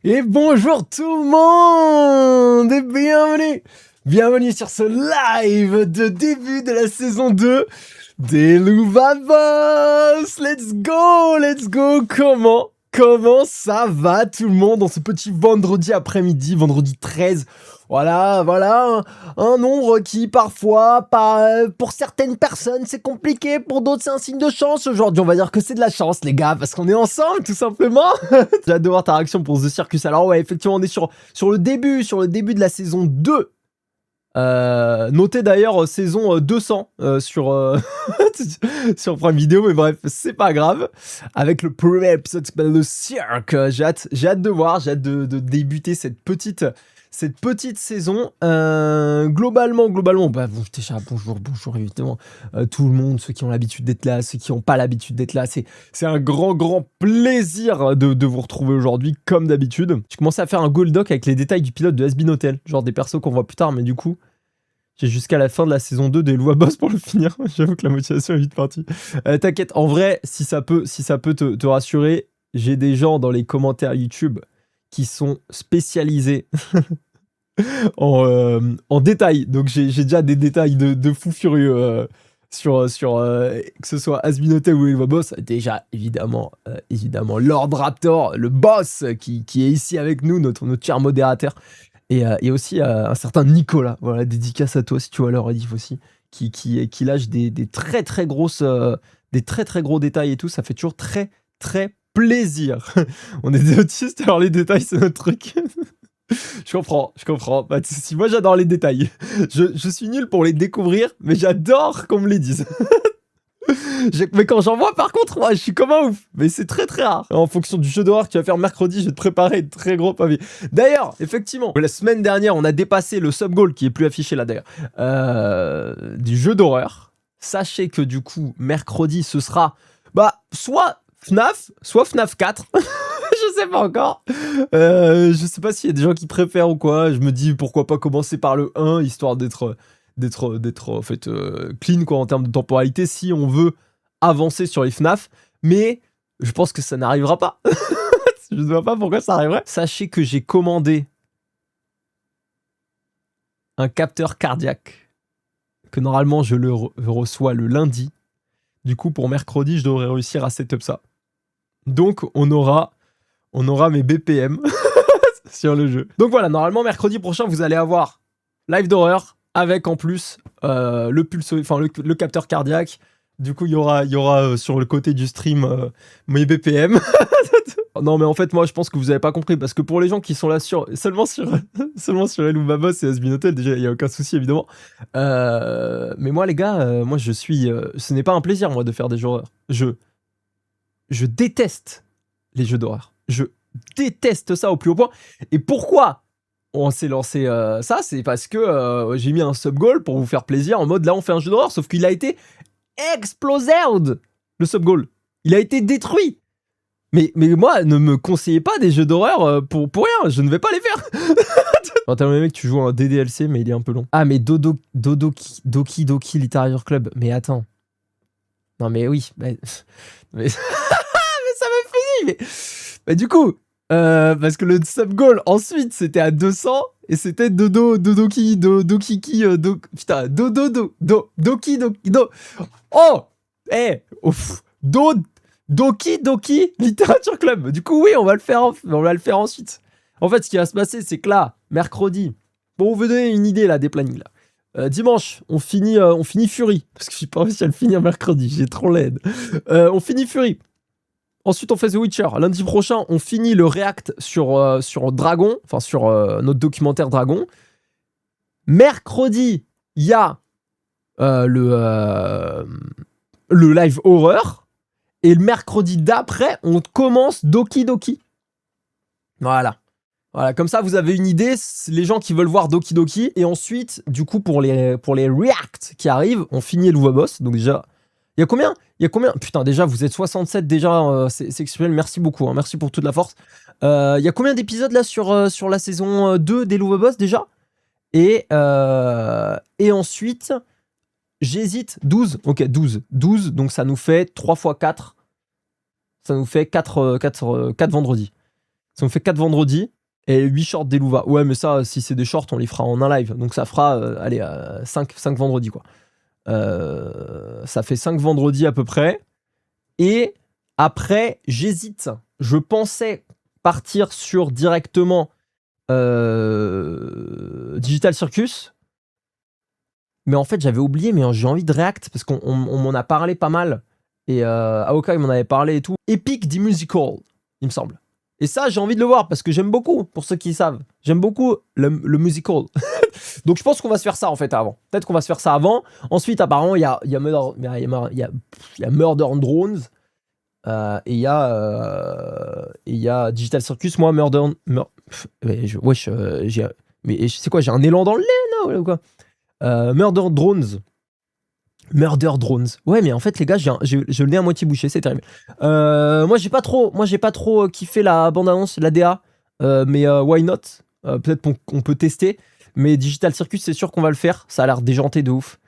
Et bonjour tout le monde et bienvenue sur ce live de début de la saison 2 des Louvavos. Let's go. Comment ça va tout le monde en ce petit vendredi après-midi, vendredi 13. Voilà, un nombre qui parfois, pour certaines personnes, c'est compliqué, pour d'autres c'est un signe de chance. Aujourd'hui, on va dire que c'est de la chance, les gars, parce qu'on est ensemble, tout simplement. J'ai hâte de voir ta réaction pour The Circus. Alors ouais, effectivement, on est sur le début de la saison 2. Notez d'ailleurs saison 200 sur sur Prime Video, mais bref, c'est pas grave. Avec le premier épisode qui s'appelle le Cirque, j'ai hâte de voir, j'ai hâte de débuter cette petite saison. Globalement, bah, bon, déjà, bonjour évidemment, tout le monde, ceux qui ont l'habitude d'être là, ceux qui n'ont pas l'habitude d'être là, c'est un grand plaisir de vous retrouver aujourd'hui, comme d'habitude. J'ai commencé à faire un Gold Doc avec les détails du pilote de Has Been Hotel, genre des persos qu'on voit plus tard, mais du coup, j'ai jusqu'à la fin de la saison 2 des Louvavos pour le finir. J'avoue que la motivation est vite partie. T'inquiète, en vrai, si ça peut te rassurer, j'ai des gens dans les commentaires YouTube qui sont spécialisés en détails. Donc j'ai déjà des détails de fou furieux sur que ce soit Has Been Hotel ou les Louvavos. Déjà, évidemment, Lord Raptor, le boss qui est ici avec nous, notre cher modérateur. Et aussi un certain Nicolas, voilà, dédicace à toi si tu vois leur rediff aussi, qui lâche des très grosses, des très gros détails et tout, ça fait toujours très plaisir. On est des autistes, alors les détails c'est notre truc. Je comprends, pas de soucis. Moi j'adore les détails. Je suis nul pour les découvrir, mais j'adore qu'on me les dise. Mais quand j'en vois, par contre, moi, je suis comme un ouf. Mais c'est très rare. En fonction du jeu d'horreur que tu vas faire mercredi, je vais te préparer de très gros pavés. D'ailleurs, effectivement, la semaine dernière, on a dépassé le sub-goal, qui est plus affiché là d'ailleurs, du jeu d'horreur. Sachez que du coup, mercredi, ce sera soit FNAF, soit FNAF 4. Je sais pas encore. Je sais pas s'il y a des gens qui préfèrent ou quoi. Je me dis pourquoi pas commencer par le 1, histoire d'être en fait clean quoi en termes de temporalité si on veut avancer sur les FNAF, mais je pense que ça n'arrivera pas. Je ne vois pas pourquoi ça arriverait. Sachez que j'ai commandé un capteur cardiaque que normalement je reçois le lundi. Du coup pour mercredi je devrais réussir à setup ça. Donc on aura mes BPM sur le jeu. Donc voilà, normalement mercredi prochain vous allez avoir live d'horreur avec en plus le capteur cardiaque. Du coup, il y aura sur le côté du stream mes BPM. Non, mais en fait, moi, je pense que vous avez pas compris parce que pour les gens qui sont là seulement sur El Louvavos et Has Been Hotel, déjà, il y a aucun souci évidemment. Mais moi, les gars, moi, ce n'est pas un plaisir moi de faire des jeux d'horreur. Je déteste les jeux d'horreur. Je déteste ça au plus haut point. Et pourquoi on s'est lancé ça, c'est parce que j'ai mis un sub-goal pour vous faire plaisir, en mode là on fait un jeu d'horreur, sauf qu'il a été explosé, le sub-goal. Il a été détruit. Mais moi, ne me conseillez pas des jeux d'horreur pour rien, je ne vais pas les faire. Attends, le mec, tu joues un DDLC, mais il est un peu long. Ah, mais Doki Literature Club, mais attends. Non, mais oui, mais mais ça me finit, mais du coup... parce que le sub-goal ensuite c'était à 200 et c'était Doki oh Doki Literature Club. Du coup oui, on va le faire ensuite. En fait, ce qui va se passer, c'est que là, mercredi, bon, on veut donner une idée là des plannings là. Dimanche, on finit Fury parce que j'ai pas réussi à le finir mercredi, j'ai trop laid. On finit Fury. Ensuite, on fait The Witcher. Lundi prochain, on finit le react sur Dragon, enfin sur notre documentaire Dragon. Mercredi, il y a le live horreur. Et le mercredi d'après, on commence Doki Doki. Voilà, comme ça, vous avez une idée. Les gens qui veulent voir Doki Doki. Et ensuite, du coup, pour les reacts qui arrivent, on finit Louvavos. Donc déjà... Il y a combien Putain, déjà, vous êtes 67, déjà, c'est exceptionnel. Merci beaucoup, hein, merci pour toute la force. Il y a combien d'épisodes, là, sur la saison 2 des Louvavos, déjà et ensuite, j'hésite, 12. Ok, 12, donc ça nous fait 3 x 4. Ça nous fait 4 vendredis. Ça me fait 4 vendredis et 8 shorts des Louva. Ouais, mais ça, si c'est des shorts, on les fera en un live. Donc ça fera, allez, 5 vendredis, quoi. Ça fait 5 vendredis à peu près. Et après, j'hésite. Je pensais partir sur directement Digital Circus. Mais en fait, j'avais oublié, mais j'ai envie de React parce qu'on m'en a parlé pas mal. Et Aoka, il m'en avait parlé et tout. Epic the Musical, il me semble. Et ça, j'ai envie de le voir parce que j'aime beaucoup, pour ceux qui savent. J'aime beaucoup le musical. Donc je pense qu'on va se faire ça en fait avant. Peut-être qu'on va se faire ça avant. Ensuite, apparemment, il y a Murder on Drones. Et il y a Digital Circus. Moi, mais c'est quoi, j'ai un élan dans le lait, là, ou quoi? Murder Drones. Murder Drones. Ouais, mais en fait, les gars, j'ai le nez à moitié bouché, c'est terrible. Moi, j'ai pas trop kiffé la bande-annonce, la DA. Mais why not? Peut-être qu'on peut tester. Mais Digital Circus, c'est sûr qu'on va le faire. Ça a l'air déjanté de ouf.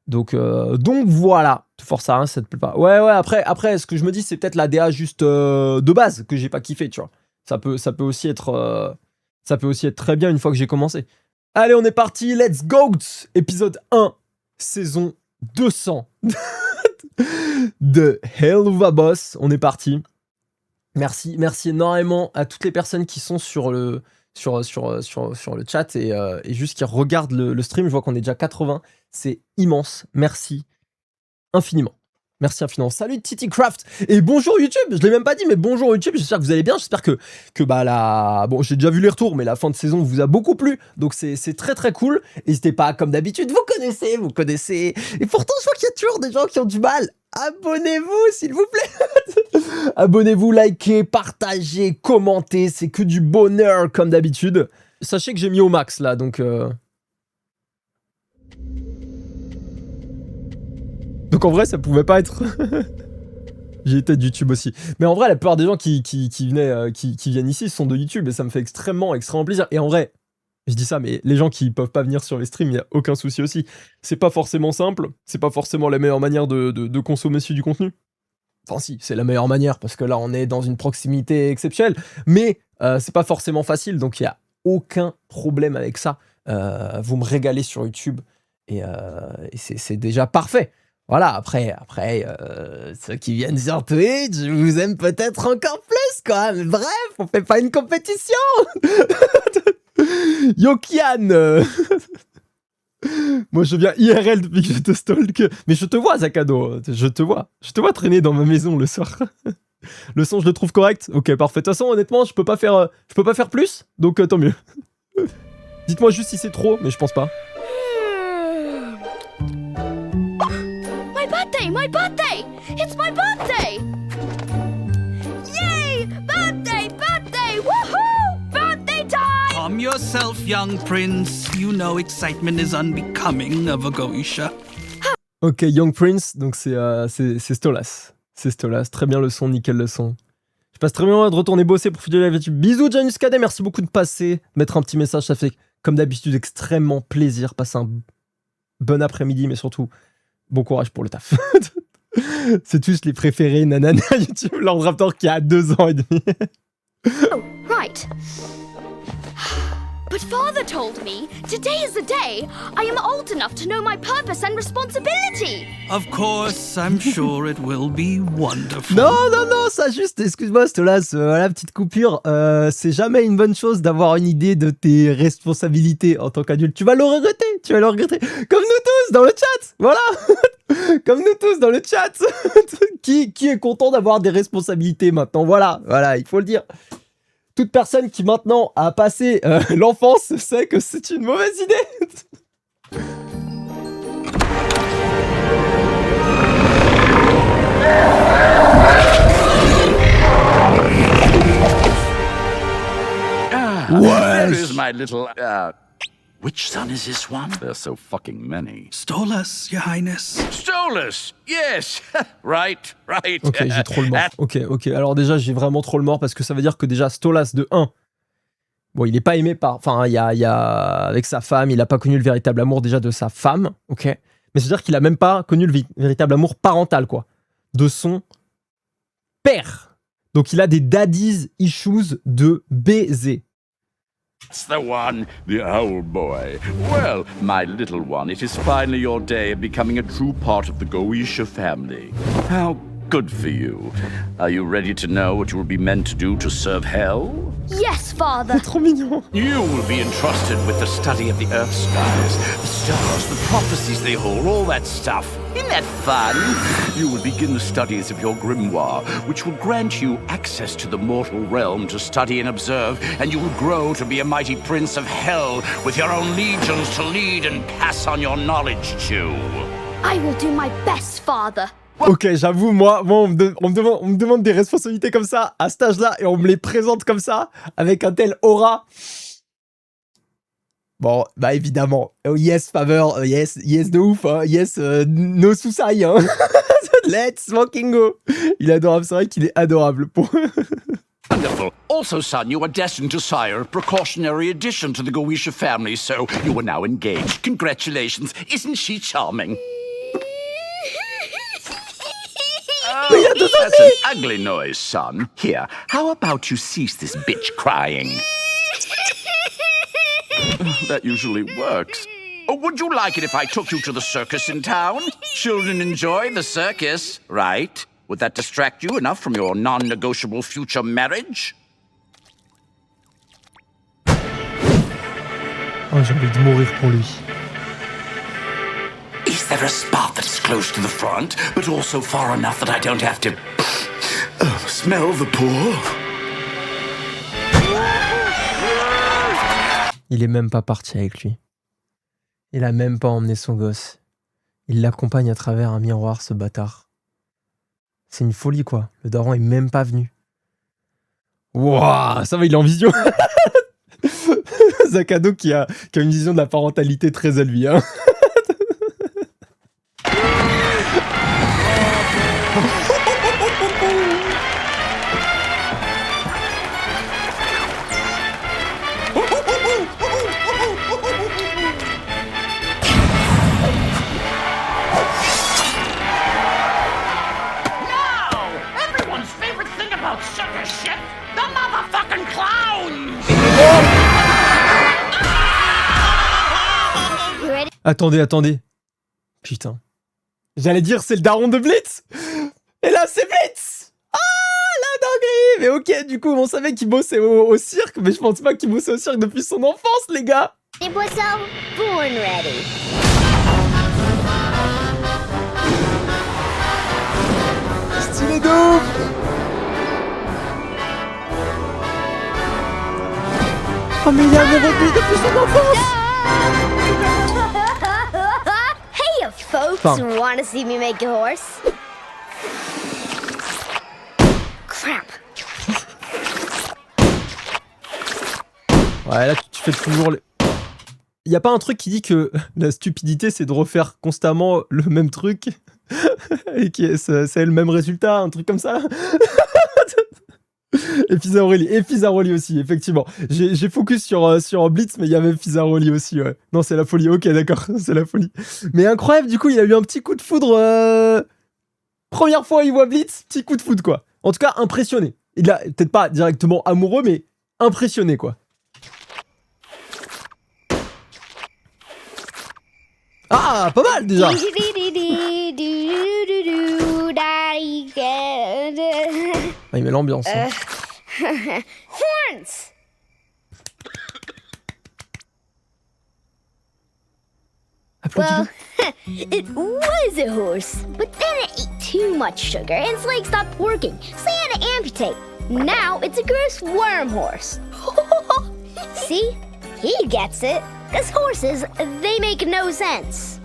Donc voilà. Force à rien, ça te plaît pas. Ouais, après, ce que je me dis, c'est peut-être la DA juste de base que j'ai pas kiffé, tu vois. Ça peut aussi être très bien une fois que j'ai commencé. Allez, on est parti, let's go! Épisode 1, saison 200 de Helluva Boss. On est parti. Merci énormément à toutes les personnes qui sont sur le chat et juste qui regardent le stream. Je vois qu'on est déjà 80. C'est immense. Merci infiniment. Merci infiniment. Salut Titi Craft et bonjour YouTube. Je l'ai même pas dit, mais bonjour YouTube. J'espère que vous allez bien. J'espère que bon, j'ai déjà vu les retours, mais la fin de saison vous a beaucoup plu. Donc c'est très très cool. N'hésitez pas, comme d'habitude, vous connaissez. Et pourtant, je vois qu'il y a toujours des gens qui ont du mal. Abonnez-vous, s'il vous plaît. Abonnez-vous, likez, partagez, commentez. C'est que du bonheur, comme d'habitude. Sachez que j'ai mis au max là, donc. Donc en vrai, ça pouvait pas être. J'ai été de YouTube aussi. Mais en vrai, la plupart des gens qui viennent ici sont de YouTube et ça me fait extrêmement plaisir. Et en vrai, je dis ça, mais les gens qui peuvent pas venir sur les streams, il n'y a aucun souci aussi. C'est pas forcément simple, c'est pas forcément la meilleure manière de consommer du contenu. Enfin si, c'est la meilleure manière parce que là, on est dans une proximité exceptionnelle. Mais c'est pas forcément facile, donc il n'y a aucun problème avec ça. Vous me régalez sur YouTube et c'est déjà parfait. Voilà, après ceux qui viennent sur Twitch, je vous aime peut-être encore plus, quoi. Mais bref, on fait pas une compétition. Yokian. Moi, je viens IRL depuis que je te stalk. Mais je te vois, Zakado. Je te vois traîner dans ma maison le soir. Le son, je le trouve correct. Ok, parfait. De toute façon, honnêtement, je peux pas faire plus. Donc, tant mieux. Dites-moi juste si c'est trop, mais je pense pas. My birthday! It's my birthday! Yay! Birthday! Woohoo! Birthday time! Calm yourself, young prince. You know excitement is unbecoming of a Goisha. Ok, Young Prince, donc c'est Stolas. C'est Stolas, très bien le son, nickel le son. Je passe très bien de retourner bosser pour finir la YouTube. Bisous Janus Cadet, merci beaucoup de passer, mettre un petit message, ça fait comme d'habitude extrêmement plaisir. Passez un bon après-midi, mais surtout bon courage pour le taf. C'est tous les préférés, nanana, YouTube, Lord Raptor qui a 2 ans et demi. Oh, right. But Father told me today is the day I am old enough to know my purpose and responsibility. Of course, I'm sure it will be wonderful. Non, ça juste, excuse-moi, Stolas, la petite coupure, c'est jamais une bonne chose d'avoir une idée de tes responsabilités en tant qu'adulte. Tu vas le regretter, comme nous tous dans le chat, voilà. Comme nous tous dans le chat. Qui est content d'avoir des responsabilités maintenant, voilà, il faut le dire. Toute personne qui maintenant a passé l'enfance sait que c'est une mauvaise idée. Where is my little, which son is this one? There's so fucking many. Stolas, Your Highness. Stolas! Yes! right. Ok, j'ai trop le mort. Ok. Alors déjà, j'ai vraiment trop le mort parce que ça veut dire que déjà, Stolas de 1, bon, il est pas aimé par... Enfin, il y a avec sa femme, il a pas connu le véritable amour déjà de sa femme, ok. Mais c'est-à-dire qu'il a même pas connu le véritable amour parental, quoi. De son père. Donc il a des daddy's issues de baiser. It's the one, the owl boy. Well, my little one, it is finally your day of becoming a true part of the Goetia family. How good for you. Are you ready to know what you will be meant to do to serve hell? Yes, Father. Trop mignon. You will be entrusted with the study of the earth skies, the stars, the prophecies they hold, all that stuff. Isn't that fun? You will begin the studies of your grimoire, which will grant you access to the mortal realm to study and observe, and you will grow to be a mighty prince of hell with your own legions to lead and pass on your knowledge to. I will do my best, Father. Ok, j'avoue, moi on me demande des responsabilités comme ça, à cet âge-là, et on me les présente comme ça, avec un tel aura. Bon, bah évidemment, yes, favor, yes de ouf, hein, yes, no sousaï, hein. Let's fucking go. Il est adorable, c'est vrai qu'il est adorable. Wonderful. Also, son, you are destined to sire a precautionary addition to the Goetia family, so you are now engaged. Congratulations. Isn't she charming? Oh, that's an ugly noise, son. Here, how about you cease this bitch crying? That usually works. Oh, would you like it if I took you to the circus in town? Children enjoy the circus, right? Would that distract you enough from your non-negotiable future marriage? Oh, j'ai envie de mourir pour lui. Is there a spot that's close to the front, but also far enough that I don't have to smell the pool? Il est même pas parti avec lui. Il a même pas emmené son gosse. Il l'accompagne à travers un miroir, ce bâtard. C'est une folie, quoi. Le daron est même pas venu. Wouah, ça va, il est en vision. Zakado qui a une vision de la parentalité très élevée, hein. Attendez. Putain. J'allais dire c'est le daron de Blitz. Et là c'est Blitz. Ah, la dinguerie. Mais ok, du coup on savait qu'il bossait au cirque, mais je pense pas qu'il bossait au cirque depuis son enfance, les gars. It was all born ready. Stylé de ouf. Oh mais il a amoureux depuis son enfance. Hey, folks, want to see me make a horse? Crap. Ouais, là tu fais toujours les... Y a pas un truc qui dit que la stupidité c'est de refaire constamment le même truc et que ça ait le même résultat, un truc comme ça. Et Fizzaroli aussi, effectivement. J'ai focus sur Blitz, mais il y avait Fizzaroli aussi, ouais. Non, c'est la folie, ok, d'accord, c'est la folie. Mais incroyable, du coup, il a eu un petit coup de foudre. Première fois, il voit Blitz, petit coup de foudre, quoi. En tout cas, impressionné. Il a peut-être pas directement amoureux, mais impressionné, quoi. Ah, pas mal, déjà. Ah, il met l'ambiance. Hein. Horns! Well, it was a horse, but then it ate too much sugar and its legs stopped working, so they had to amputate. Now it's a gross worm horse. See? He gets it. Because horses, they make no sense.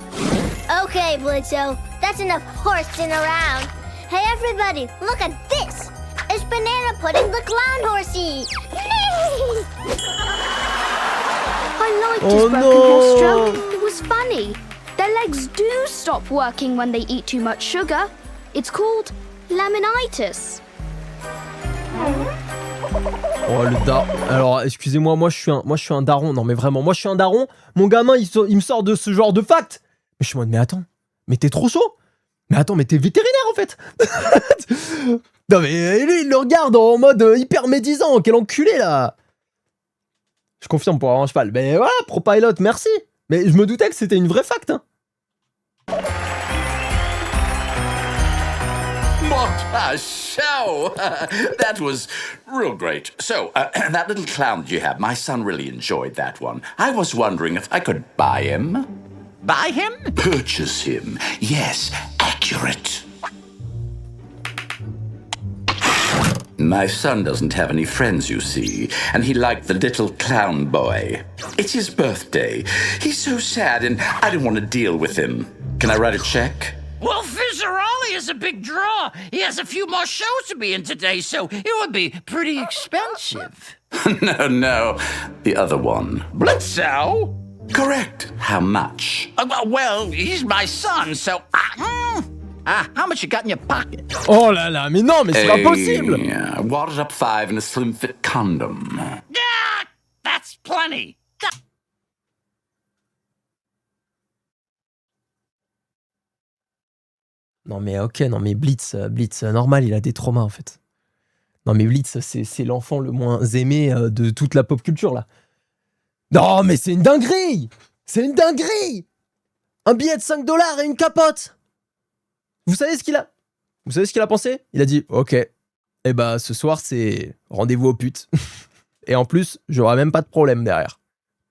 Okay, Blitzo, that's enough horsing around. Hey, everybody, look at this. It's Banana Pudding the Clown Horsey. I liked his broken horse stroke. It was funny. Their legs do stop working when they eat too much sugar. It's called laminitis. Oh le daron. Alors excusez-moi, moi je suis un daron. Non mais vraiment, moi je suis un daron. Mon gamin il me sort de ce genre de fact. Mais je suis en mode mais attends, mais t'es trop chaud. Mais attends, mais t'es vétérinaire en fait. Non mais lui, il le regarde en mode hyper médisant. Quel enculé là. Je confirme pour avoir un cheval. Mais voilà, ProPilot, merci. Mais je me doutais que c'était une vraie fact. Hein. What a show! That was real great. So, that little clown that you have, my son really enjoyed that one. I was wondering if I could buy him. Buy him? Purchase him. Yes, accurate. My son doesn't have any friends, you see, and he liked the little clown boy. It's his birthday. He's so sad, and I don't want to deal with him. Can I write a check? Well, Fizzaroli is a big draw. He has a few more shows to be in today, so it would be pretty expensive. No, the other one. Blitzo? Correct. How much? Well, he's my son, so... how much you got in your pocket? Oh là là, mais non, mais c'est pas possible. Yeah, wadded up 5 and a slim fit condom. Yeah, that's plenty. Non mais ok, non mais Blitz, normal, il a des traumas en fait. Non mais Blitz, c'est l'enfant le moins aimé de toute la pop culture là. Non mais c'est une dinguerie. C'est une dinguerie. Un billet de 5 $ et une capote. Vous savez ce qu'il a? Vous savez ce qu'il a pensé? Il a dit, ok, eh bah ce soir c'est rendez-vous aux putes. Et en plus, j'aurai même pas de problème derrière.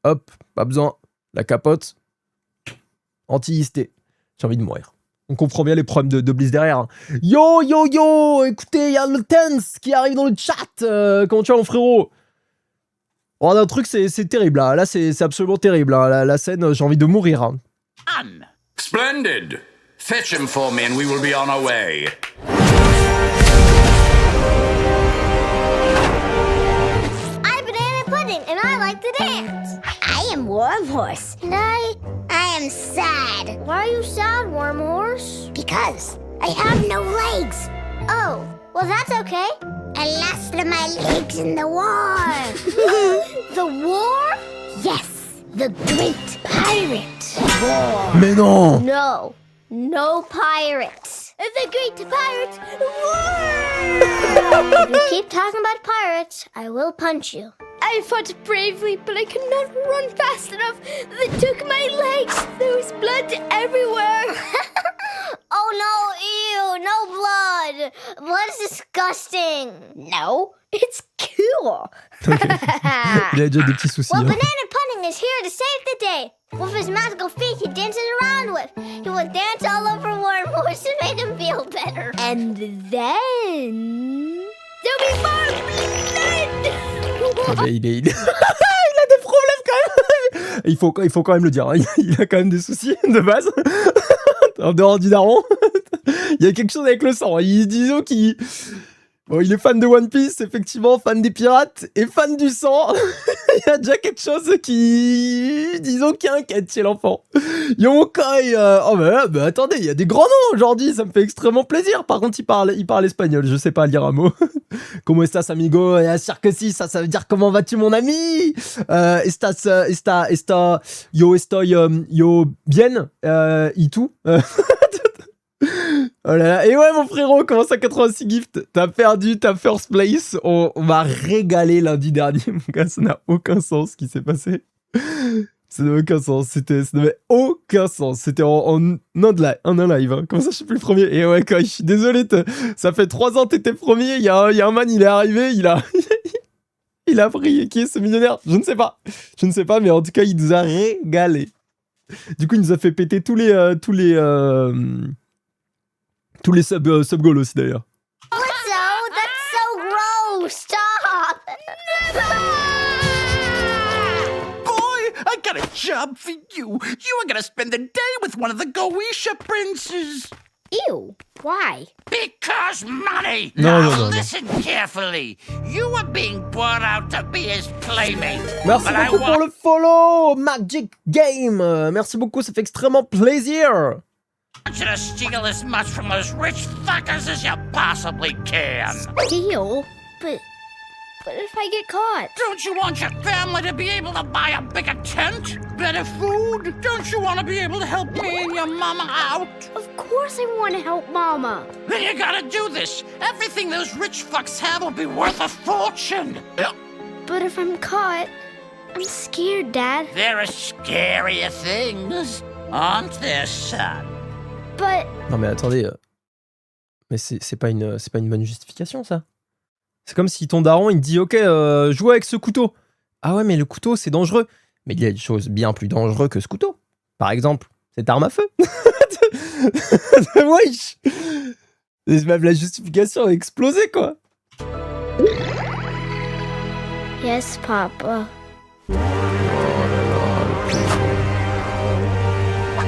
Hop, pas besoin. La capote, anti-isté. J'ai envie de mourir. On comprend bien les problèmes de Blitz derrière. Hein. Yo, écoutez, il y a le Tense qui arrive dans le chat. Comment tu vas mon frérot? Oh, un truc, c'est terrible là. Là, c'est absolument terrible. Hein. La scène, j'ai envie de mourir. Hein. Splendid! Fetch him for me and we will be on our way. I'm Banana Pudding, and I like to dance. I am Wormhorse, and I am sad. Why are you sad, Wormhorse? Because I have no legs. Oh, well that's okay. I lost my legs in the war. The war? Yes, the Great Pirate War. Mais non! No pirates. The Great Pirate War! If you keep talking about pirates, I will punch you. I fought bravely, but I could not run fast enough. They took my legs. There was blood everywhere. Oh no, ew, no blood. Blood's disgusting. No, it's cool. Il a déjà des petits soucis. Well, hein. Banana Pudding is here to save the day. With his magical feet he dances around with. He will dance all over Wormhorse to make him feel better. And then... there'll be more blood! Mais il a des problèmes quand même. Il faut quand même le dire. Hein. Il a quand même des soucis de base. En dehors du daron. Il y a quelque chose avec le sang. Disons qu'il... Bon, il est fan de One Piece, effectivement, fan des pirates et fan du sang. Il y a déjà quelque chose qui... disons, qui inquiète chez l'enfant. Yonkoi, oh bah attendez, il y a des grands noms aujourd'hui, ça me fait extrêmement plaisir. Par contre, il parle espagnol, je sais pas lire un mot. Como estás, amigo? Et sûr que si, ça veut dire comment vas-tu, mon ami? Yo estoy, yo bien, y tu? Oh là là, et ouais mon frérot, commence à 86 gifts, t'as perdu ta first place, on m'a régalé lundi dernier, mon gars, ça n'a aucun sens ce qui s'est passé. Ça n'a aucun sens, ça n'avait aucun sens, c'était en un live, hein. Comment ça je suis plus le premier? Et ouais, quand je suis désolé, ça fait 3 ans que t'étais premier, il y a un man, il est arrivé, il a pris, qui est ce millionnaire? Je ne sais pas, mais en tout cas il nous a régalé. Du coup il nous a fait péter tous les sub-goals aussi d'ailleurs. That's so gross! Stop! Boy, I got a job for you. You are gonna spend the day with one of the Goetia princes. Ew, why? Because money! No. Listen carefully. You were being brought out to be his playmate. Merci but beaucoup pour le follow, Magic Game. Merci beaucoup, ça fait extrêmement plaisir. I want you to steal as much from those rich fuckers as you possibly can. Steal? But But if I get caught? Don't you want your family to be able to buy a bigger tent? Better food? Don't you want to be able to help me and your mama out? Of course I want to help Mama. Then you gotta do this. Everything those rich fucks have will be worth a fortune. But if I'm caught, I'm scared, Dad. There are scarier things, aren't there, son? But Non mais attendez, mais c'est pas une bonne justification ça. C'est comme si ton daron il te dit ok joue avec ce couteau. Ah ouais mais le couteau c'est dangereux. Mais il y a des choses bien plus dangereuses que ce couteau. Par exemple cette arme à feu. Wesh. Même la justification a explosé quoi. yes, Papa.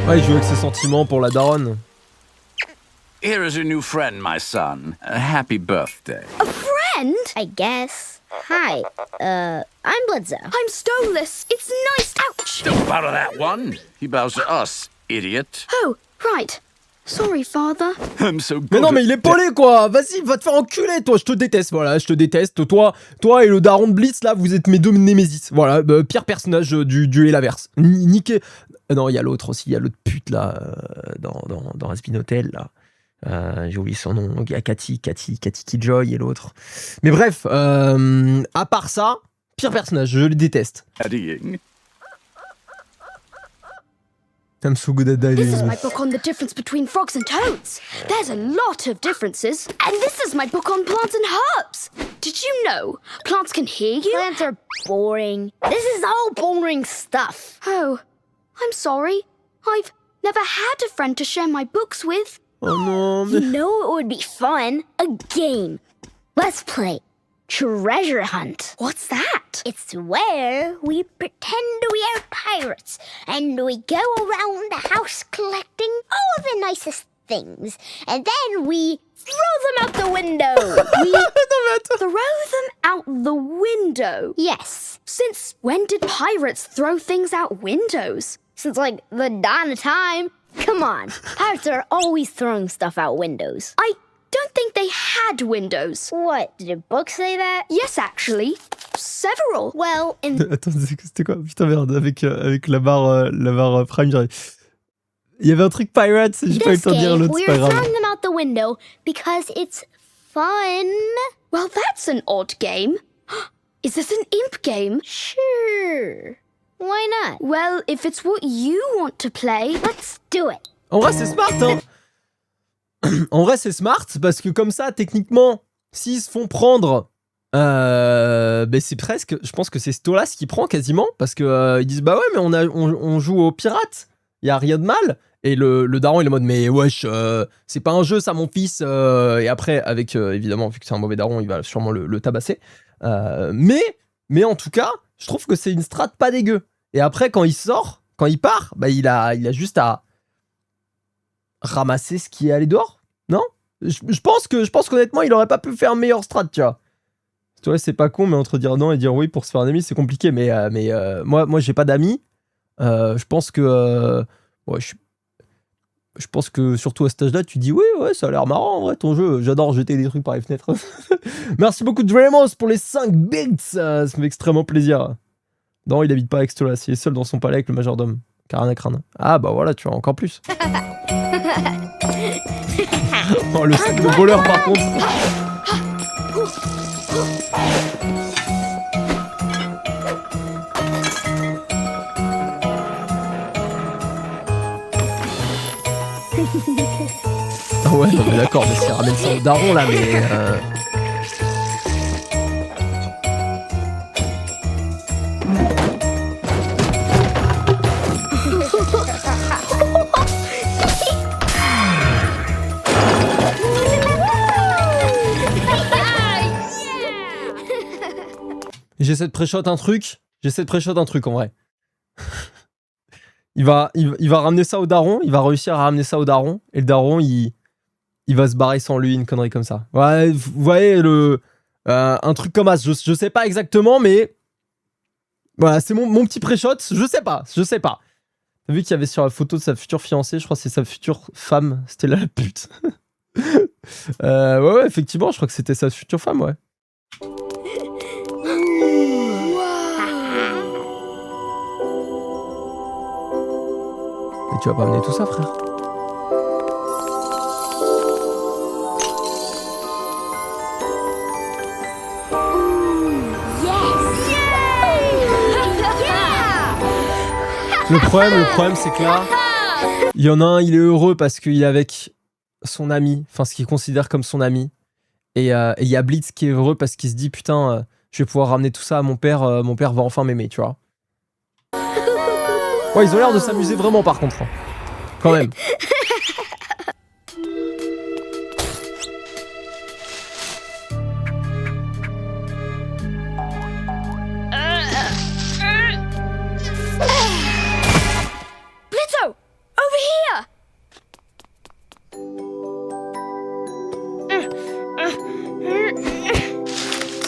Ouais il joue avec ses sentiments pour la daronne. Here is a new friend, my son. Happy birthday. A friend? I guess. Hi. I'm Blitzo. I'm Stoneless. It's nice. Ouch. Don't bow to that one. He bows to us, idiot. Oh, right. Sorry, Father. I'm so good. Mais non mais il est polé quoi. Vas-y va te faire enculer toi. Je te déteste voilà je te déteste. Toi et le daron de Blitz là vous êtes mes deux némésis. Voilà pire personnage du Helaverse. Niqué. Non il y a l'autre aussi. Il y a l'autre pute là dans Raspin Hotel là. J'ai oublié son nom, il y a Cathy Killjoy et l'autre. Mais bref, à part ça, pire personnage, je les déteste. Daddying. I'm so good at This is diving. my book on the difference between frogs and toads. There's a lot of differences. And this is my book on plants and herbs. Did you know plants can hear you? Plants are boring. This is all boring stuff. Oh, I'm sorry. I've never had a friend to share my books with. Oh non, You mais... know it would be fun? A game. Let's play Treasure Hunt. What's that? It's where we pretend we are pirates and we go around the house collecting all the nicest things. And then we throw them out the window. We throw them out the window? Yes. Since when did pirates throw things out windows? Since, like, the dawn of time. Come on, pirates are always throwing stuff out windows. I don't think they had windows. What, did your book say that? Yes, actually. Several. Well, in Attends, c'était quoi? Putain merde, avec la barre Prime, j'arrive. Il y avait un truc Pirates, j'ai pas eu le this temps de dire game, l'autre, c'est we're pas grave. throwing them out the window because it's fun. Well, that's an odd game. Is this an imp game? Sure. Why not? Well, if it's what you want to play, let's do it. En vrai, c'est smart, hein. En vrai, c'est smart parce que comme ça, techniquement, s'ils se font prendre, ben c'est presque. Je pense que c'est Stolas qui prend quasiment parce que ils disent bah ouais, mais on joue aux pirates. Il y a rien de mal. Et le daron, il est en mode mais wesh, c'est pas un jeu, ça, mon fils. Et après, avec évidemment, vu que c'est un mauvais daron, il va sûrement le tabasser. Mais en tout cas, je trouve que c'est une strat pas dégueu. Et après, quand il part, bah il a juste à ramasser ce qui est allé dehors, non? Je pense qu'honnêtement, il aurait pas pu faire meilleur strat, tu vois. Tu vois, c'est pas con, mais entre dire non et dire oui pour se faire un ami, c'est compliqué. Mais moi, j'ai pas d'amis. Je pense que ouais, je pense que surtout à cet âge-là, tu dis ouais, ça a l'air marrant en vrai ton jeu. J'adore jeter des trucs par les fenêtres. Merci beaucoup Dramos pour les 5 bits. Ça me fait extrêmement plaisir. Non, il habite pas avec Stolas, il est seul dans son palais avec le majordome. Carana crâne. Ah bah voilà, tu vois, encore plus. Oh, le sac de voleur par contre. Ah ouais, non mais d'accord, mais c'est ramène ça au daron là, mais... J'essaie de pré-shot un truc en vrai. il va ramener ça au daron, il va réussir à ramener ça au daron, et le daron, il va se barrer sans lui, une connerie comme ça. Ouais, vous voyez, un truc comme ça, je sais pas exactement, mais... Voilà, c'est mon petit pré-shot, je sais pas. T'as vu qu'il y avait sur la photo de sa future fiancée, je crois que c'est sa future femme, c'était là la pute. Ouais, effectivement, je crois que c'était sa future femme, ouais. tu vas pas amener tout ça, frère. Le problème, c'est que là, il y en a un, il est heureux parce qu'il est avec son ami, enfin ce qu'il considère comme son ami. Et il y a Blitz qui est heureux parce qu'il se dit putain, je vais pouvoir ramener tout ça à mon père va enfin m'aimer, tu vois. Ouais, ils ont l'air de s'amuser vraiment par contre, hein. Quand même. Blitzo! Over here!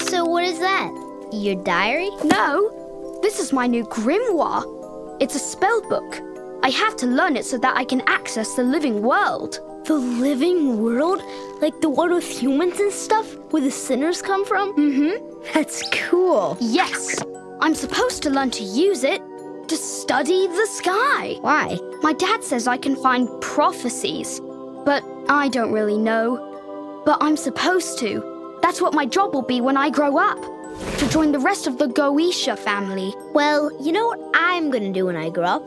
So what is that? Your diary? No, this is my new grimoire. It's a spell book. I have to learn it so that I can access the living world. The living world? Like the one with humans and stuff? Where the sinners come from? Mm-hmm. That's cool. Yes, I'm supposed to learn to use it to study the sky. Why? My dad says I can find prophecies, but I don't really know. But I'm supposed to. That's what my job will be when I grow up. To join the rest of the Goetia family. Well, you know what I'm gonna do when I grow up?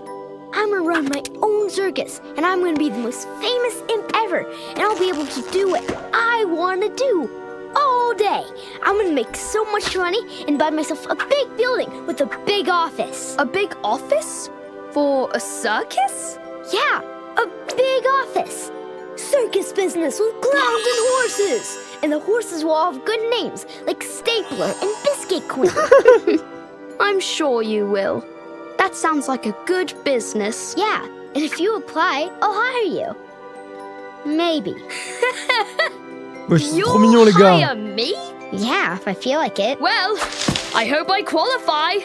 I'm gonna run my own circus, and I'm gonna be the most famous imp ever, and I'll be able to do what I wanna do all day. I'm gonna make so much money and buy myself a big building with a big office. A big office? For a circus? Yeah, a big office. Circus business with clowns and horses. And the horses will all have good names, like Stapler and Biscuit Queen. I'm sure you will. That sounds like a good business. Yeah, and if you apply, I'll hire you. Maybe. Wesh, c'est trop mignon, les gars. Hire me? Yeah, if I feel like it. Well, I hope I qualify.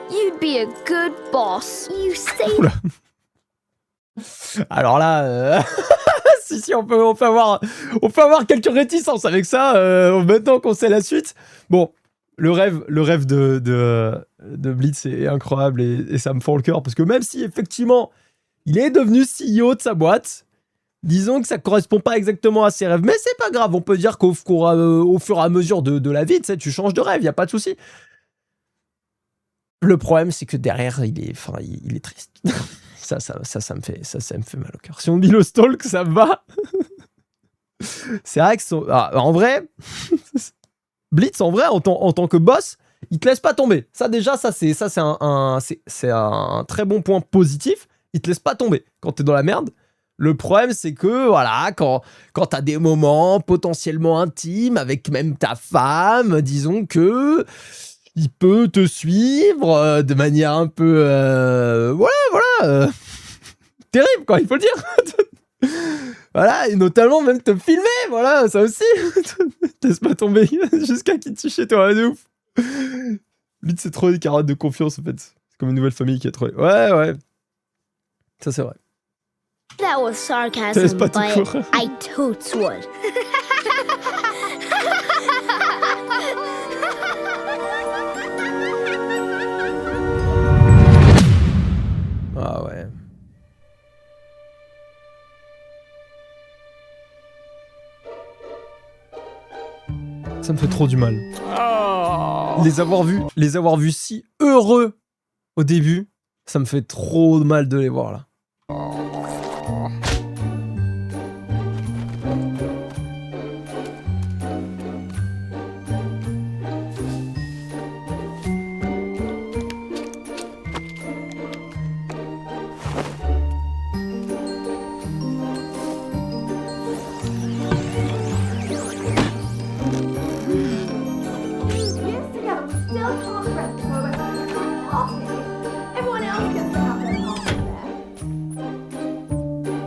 You'd be a good boss. You say Oula. Alors là, si, on peut avoir quelques réticences avec ça, maintenant qu'on sait la suite. Bon, le rêve de Blitz est incroyable et ça me fend le cœur parce que même si effectivement il est devenu CEO de sa boîte, disons que ça correspond pas exactement à ses rêves, mais c'est pas grave, on peut dire qu'au fur et à mesure de la vie, tu sais, tu changes de rêve, y a pas de souci. Le problème, c'est que derrière, il est triste. Ça me fait mal au cœur. Si on dit le stalk, ça me va. C'est vrai que en vrai, Blitz, en vrai, en tant que boss, il te laisse pas tomber. Ça déjà, c'est un très bon point positif. Il te laisse pas tomber quand t'es dans la merde. Le problème, c'est que voilà, quand t'as des moments potentiellement intimes avec même ta femme, disons que il peut te suivre de manière un peu terrible, quoi, il faut le dire. Voilà, et notamment même te filmer, voilà, ça aussi. Laisse pas tomber jusqu'à qu'il te tue chez toi, de ouf. Vite, c'est trop des carottes de confiance, en fait. C'est comme une nouvelle famille qui a trouvé. Ouais. Ça, c'est vrai. that was sarcasm, pas but tout court. I totes would. Ah ouais. Ça me fait trop du mal. Les avoir vus si heureux au début, ça me fait trop de mal de les voir là.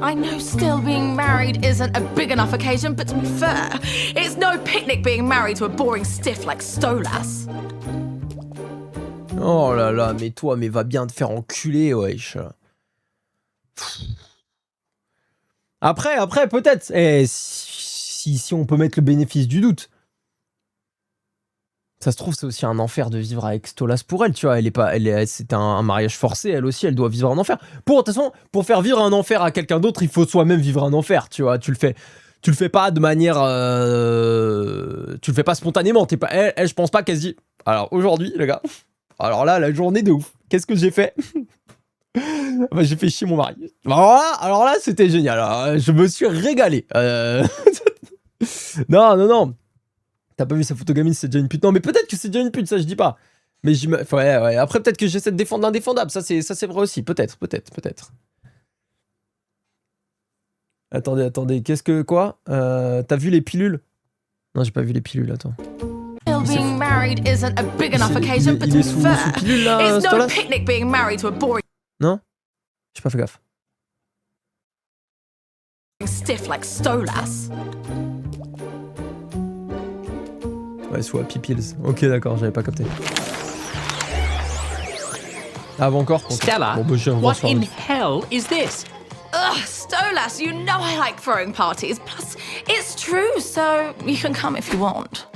I know still being married isn't a big enough occasion, but to be fair, it's no picnic being married to a boring stiff like Stolas. Oh là là, mais toi, mais va bien te faire enculer, wesh. Après, peut-être, si on peut mettre le bénéfice du doute. Ça se trouve, c'est aussi un enfer de vivre avec Stolas pour elle, tu vois. C'est un mariage forcé, elle aussi, elle doit vivre un enfer. De toute façon, pour faire vivre un enfer à quelqu'un d'autre, il faut soi-même vivre un enfer, tu vois. Tu le fais pas de manière... tu le fais pas spontanément. Elle, je pense pas qu'elle se dit... Alors, aujourd'hui, les gars, alors là, la journée de ouf. Qu'est-ce que j'ai fait? Bah, j'ai fait chier mon mari. Alors là, c'était génial. Alors, je me suis régalé. Non. T'as pas vu sa photogamine, c'est déjà une pute. Non, mais peut-être que c'est déjà une pute, ça je dis pas. Mais ouais. Après, peut-être que j'essaie de défendre l'indéfendable. Ça, c'est vrai aussi. Peut-être. Attendez. Qu'est-ce que... Quoi t'as vu les pilules? Non, j'ai pas vu les pilules, attends. Still being married isn't a big enough occasion, but to Il est be sous fair, pilule, là, it's no Stolas? picnic being married to a boring Non? J'ai pas fait gaffe. stiff like Stolas. Ouais, sous Happy Pills. Ok, d'accord, j'avais pas capté. Ah, bon, encore Stella, bon, bah, je vais voir what sur in le- hell is this? Ugh, Stolas, you know I like throwing parties. Plus, it's true, so you can come if you want.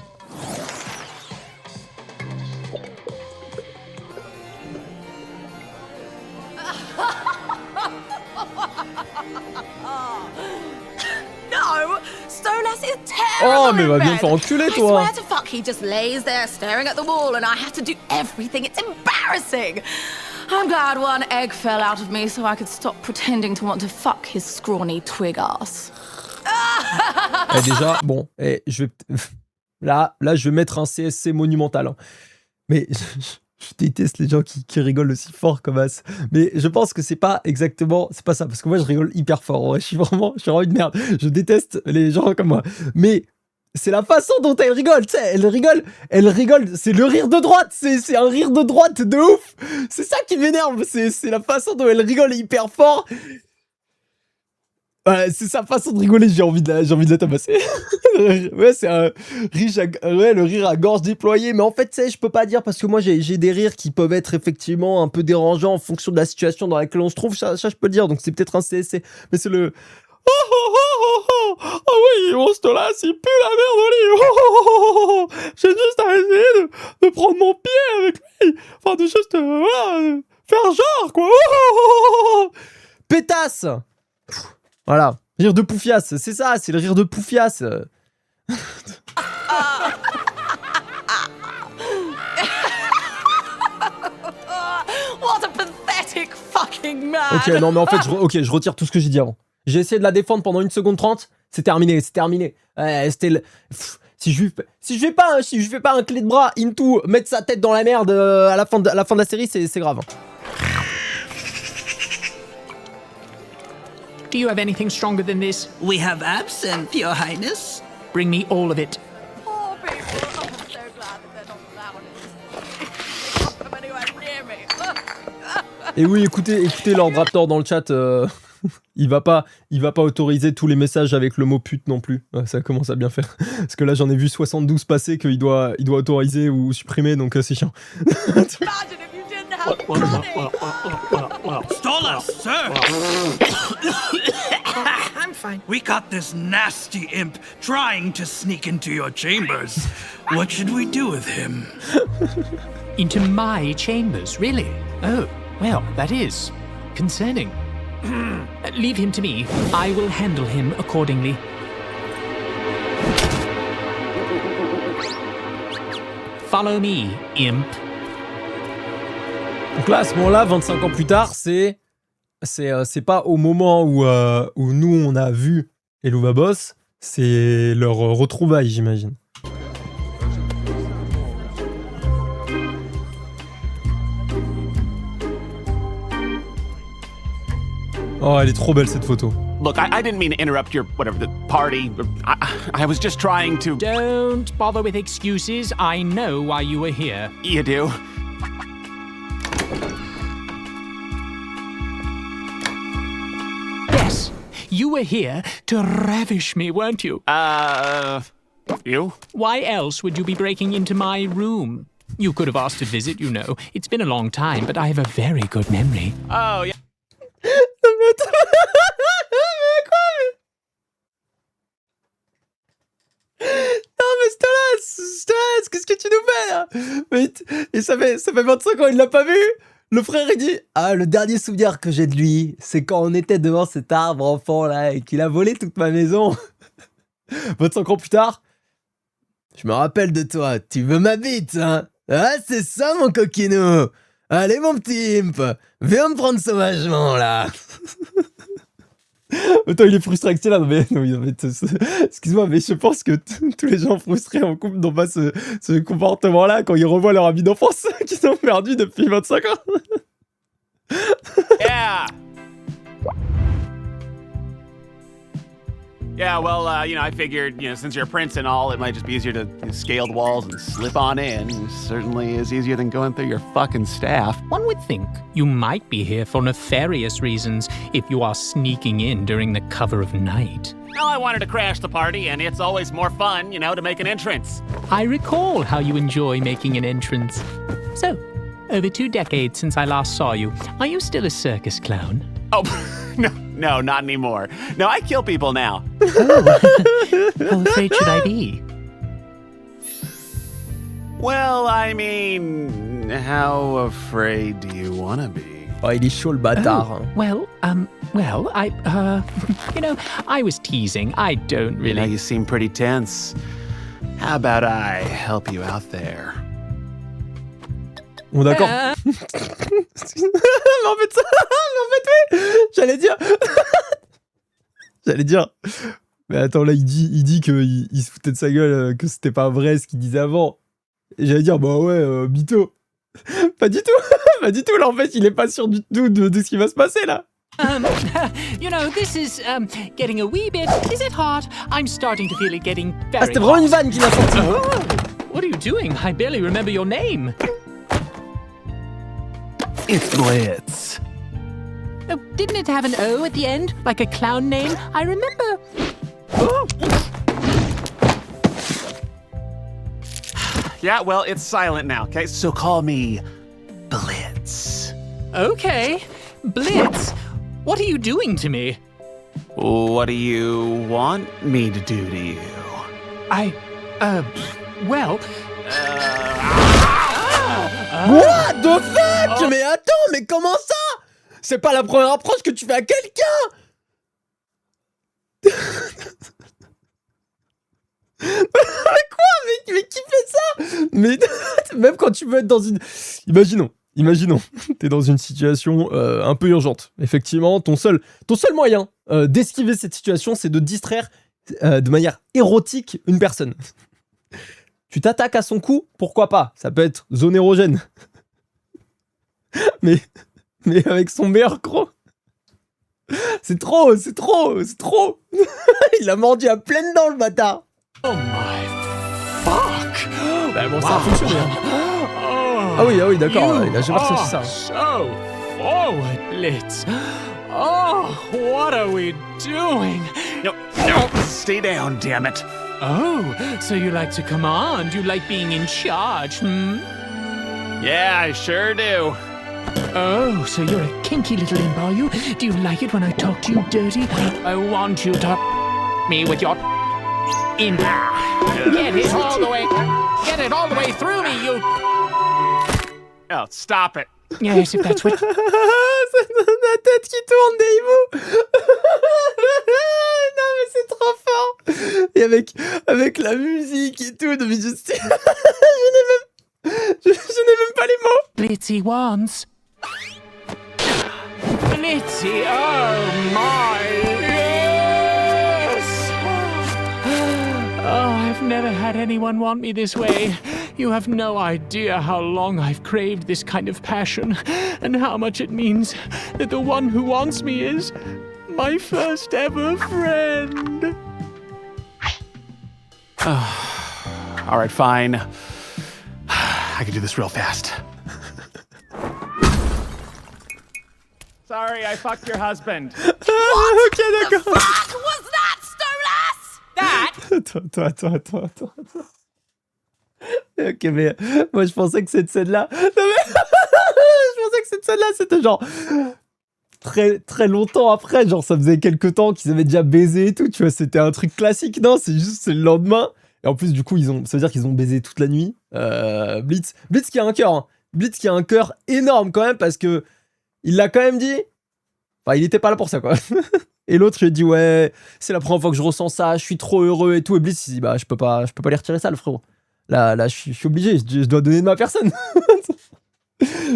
No, Stolas is terrible. Oh, mais in va bien bed. te faire enculer, I toi. swear to fuck, he just lays there staring at the wall, and I have to do everything. It's embarrassing. I'm glad one egg fell out of me so I could stop pretending to want to fuck his scrawny twig ass. Déjà, bon, je vais... Là, je vais mettre un CSC monumental. Hein. Mais je déteste les gens qui rigolent aussi fort comme as. Mais je pense que c'est pas ça. Parce que moi, je rigole hyper fort. Ouais, je suis vraiment une merde. Je déteste les gens comme moi. Mais c'est la façon dont elle rigole. Tu sais, elle rigole. C'est le rire de droite. C'est un rire de droite de ouf. C'est ça qui m'énerve. C'est la façon dont elle rigole hyper fort. Ouais, c'est sa façon de rigoler, j'ai envie de la tabasser. Ouais, c'est un le rire à gorge déployée. Mais en fait, tu sais, je peux pas dire parce que moi, j'ai des rires qui peuvent être effectivement un peu dérangeants en fonction de la situation dans laquelle on se trouve. Ça je peux le dire. Donc, c'est peut-être un CSC. Mais c'est le... Ah oui, mon Stolas, il pue la merde au lit. J'ai juste à essayer de prendre mon pied avec lui. Enfin, de juste, voilà, faire genre, quoi. Pétasse. Voilà, rire de poufias, c'est ça, c'est le rire de poufias. What a pathetic fucking man. Ok, non mais en fait, je retire tout ce que j'ai dit avant. J'ai essayé de la défendre pendant 1 seconde 30, c'est terminé. C'était le... Si je fais pas un clé de bras into mettre sa tête dans la merde à la fin de la série, c'est grave. Do you have anything stronger than this? We have absinthe, Your Highness. Bring me all of it. Poor people. Oh, I'm so glad that they're not allowed to come anywhere near me. Et oui, écoutez Lord Raptor dans le chat, il va pas autoriser tous les messages avec le mot pute non plus. Ouais, ça commence à bien faire. Parce que là, j'en ai vu 72 passer qu'il doit autoriser ou supprimer, donc c'est chiant. Imagine if you didn't have money. Stolas, sir! I'm fine. We got this nasty imp trying to sneak into your chambers. What should we do with him? Into my chambers, really? Oh, well, that is concerning. Leave him to me. I will handle him accordingly. Follow me, imp. Donc là, à ce moment-là, 25 ans plus tard, c'est pas au moment où nous, on a vu Helluva Boss, c'est leur retrouvaille, j'imagine. Oh, elle est trop belle, cette photo. Look, I didn't mean to interrupt your, whatever, the party. I was just trying to... Don't bother with excuses. I know why you were here. You do? Yes, you were here to ravish me, weren't you? You? Why else would you be breaking into my room? You could have asked to visit, you know. It's been a long time, but I have a very good memory. Oh, yeah. Non mais Stolas, qu'est-ce que tu nous fais là? Et ça fait 25 ans, il l'a pas vu. Le frère, il dit, ah, le dernier souvenir que j'ai de lui, c'est quand on était devant cet arbre enfant là et qu'il a volé toute ma maison. 25 ans plus tard, je me rappelle de toi, tu veux ma bite, hein? Ah, c'est ça mon coquinou. Allez mon petit imp, viens me prendre sauvagement là. Attends, il est frustré avec là, mais excuse-moi, mais je pense que tous les gens frustrés en couple n'ont pas ce comportement-là quand ils revoient leur ami d'enfance qu'ils ont perdu depuis 25 ans. Yeah. Yeah, well, I figured, since you're a prince and all, it might just be easier to scale the walls and slip on in. It certainly is easier than going through your fucking staff. One would think you might be here for nefarious reasons if you are sneaking in during the cover of night. Well, I wanted to crash the party, and it's always more fun, to make an entrance. I recall how you enjoy making an entrance. So, over 2 decades since I last saw you, are you still a circus clown? Oh, no, not anymore. No, I kill people now. How afraid should I be? Well, I mean, how afraid do you want to be? Oh, il est chaud le bâtard. I was teasing. I don't really... You seem pretty tense. How about I help you out there? Bon, d'accord. mais en fait, oui, j'allais dire. Mais attends, là, il dit qu'il se foutait de sa gueule, que c'était pas vrai ce qu'il disait avant. Et j'allais dire, bah ouais, mytho. Pas du tout, là, en fait, il est pas sûr du tout de ce qui va se passer, là. This is getting a wee bit. Is it hot? I'm starting to feel it getting very Ah, c'était vraiment une vanne qu'il a sortie. Oh, what are you doing? I barely remember your name. It's Blitz. Oh, didn't it have an O at the end, like a clown name? I remember. Oh. Yeah, well, it's silent now, okay? So call me Blitz. Okay. Blitz, what are you doing to me? What do you want me to do to you? What the fuck? Mais attends, mais comment ça? C'est pas la première approche que tu fais à quelqu'un. Mais quoi? Mais qui fait ça? Mais même quand tu veux être dans une... Imaginons, t'es dans une situation un peu urgente. Effectivement, ton seul moyen d'esquiver cette situation, c'est de distraire de manière érotique une personne. Tu t'attaques à son cou, pourquoi pas? Ça peut être zone érogène. mais avec son meilleur croc. C'est trop. Il a mordu à pleines dents, le bâtard. Oh my fuck! Bah bon, ça a fonctionné. Ah oui, d'accord, il a jamais ressenti ça. So forward, Blitz. Oh, what are we doing? No, stay down, damn it. Oh, so you like to command? You like being in charge, hmm? Yeah, I sure do. Oh, so you're a kinky little imp, are you? Do you like it when I talk to you dirty? I want you to me with your in. Get it all the way through me, you. Oh, stop it. Yes, if that's what. C'est la tête qui tourne des hiboux. Non mais c'est trop fort. Et avec la musique et tout, mais je n'ai même pas les mots. Blitzy wants. Blitzy, oh my, yes! Oh, I've never had anyone want me this way. You have no idea how long I've craved this kind of passion, and how much it means that the one who wants me is my first ever friend. All right, fine. I can do this real fast. Sorry, I fucked your husband. Ok, d'accord. What was that, Stolas? That? Attends. Ok, mais moi je pensais que cette scène-là... Non mais... je pensais que cette scène-là, c'était genre... Très, très longtemps après, genre ça faisait quelques temps qu'ils avaient déjà baisé et tout, tu vois, c'était un truc classique. Non, c'est juste, c'est le lendemain. Et Et en plus, du coup, ça veut dire qu'ils ont baisé toute la nuit. Blitz qui a un cœur. Hein. Blitz qui a un cœur énorme quand même parce que il l'a quand même dit. Enfin, il était pas là pour ça, quoi. Et l'autre, il a dit, ouais, c'est la première fois que je ressens ça, je suis trop heureux et tout. Et Blitz, il dit, bah, je peux pas les retirer ça, le frérot. Là, je suis obligé, je dois donner de ma personne.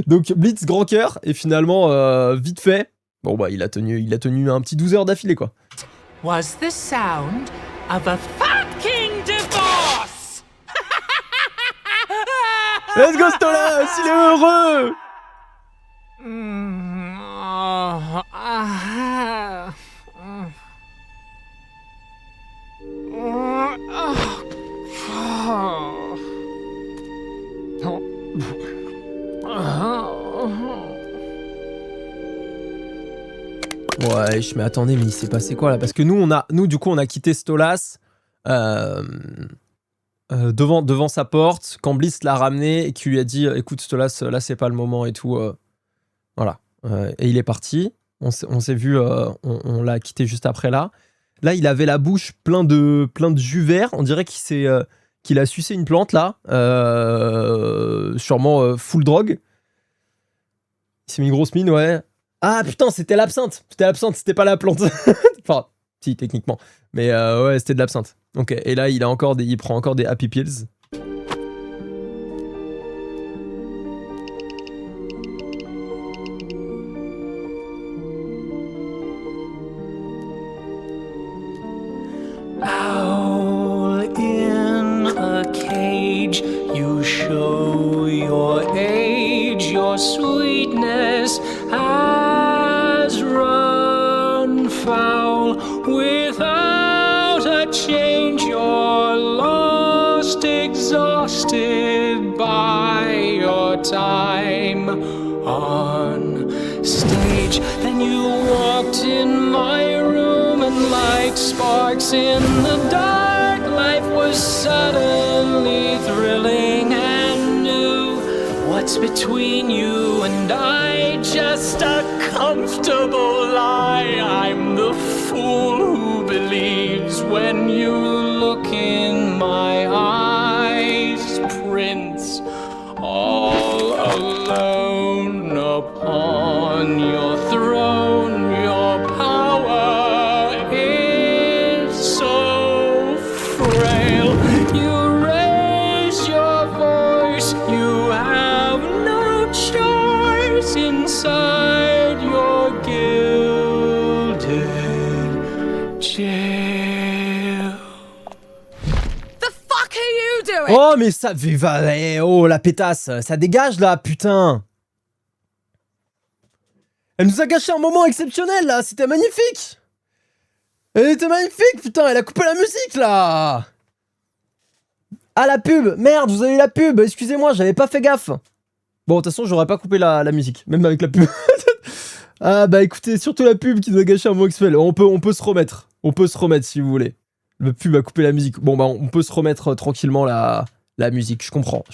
Donc, Blitz, grand cœur. Et finalement, vite fait, bon, bah, il a tenu un petit 12 heures d'affilée, quoi. Was the sound of a fucking divorce! Let's go, Stolas, il est heureux! Ouais, mais attendez, mais il s'est passé quoi là? Parce que nous, du coup, on a quitté Stolas devant sa porte quand Blitz l'a ramené et qui lui a dit écoute, Stolas, là, c'est pas le moment et tout. Voilà. Et il est parti. On s'est vu, on l'a quitté juste après là. Là, il avait la bouche plein de jus vert. On dirait qu'il a sucé une plante là. Sûrement full drogue. Il s'est mis une grosse mine, ouais. Ah putain, c'était l'absinthe. C'était pas la plante. Enfin, si, techniquement. Mais ouais, c'était de l'absinthe. Ok, et là, il prend encore des Happy Pills. Owl in a cage, you show your age, your sweetness has run foul. Without a change, you're lost, exhausted by your time on stage. Then you walked in my room and like sparks in the dark, life was suddenly thrilling and new. What's between you and I? Just a comfortable lie. I'm the fool who believes when you look in my eyes. Prince, all alone upon your throne, your power is so frail. You raise your voice, you have no choice inside your gilded jail. The fuck are you doing? Oh, mais ça... Oh, la pétasse, ça dégage, là, putain. Elle nous a gâché un moment exceptionnel, là. C'était magnifique. Elle était magnifique, putain. Elle a coupé la musique, là. Ah, la pub. Merde, vous avez eu la pub. Excusez-moi, j'avais pas fait gaffe. Bon, de toute façon, j'aurais pas coupé la musique, même avec la pub. Ah, bah écoutez, surtout la pub qui nous a gâché un moment exceptionnel. On peut se remettre. On peut se remettre, si vous voulez. Le pub a coupé la musique. Bon, bah, on peut se remettre tranquillement la musique. Je comprends.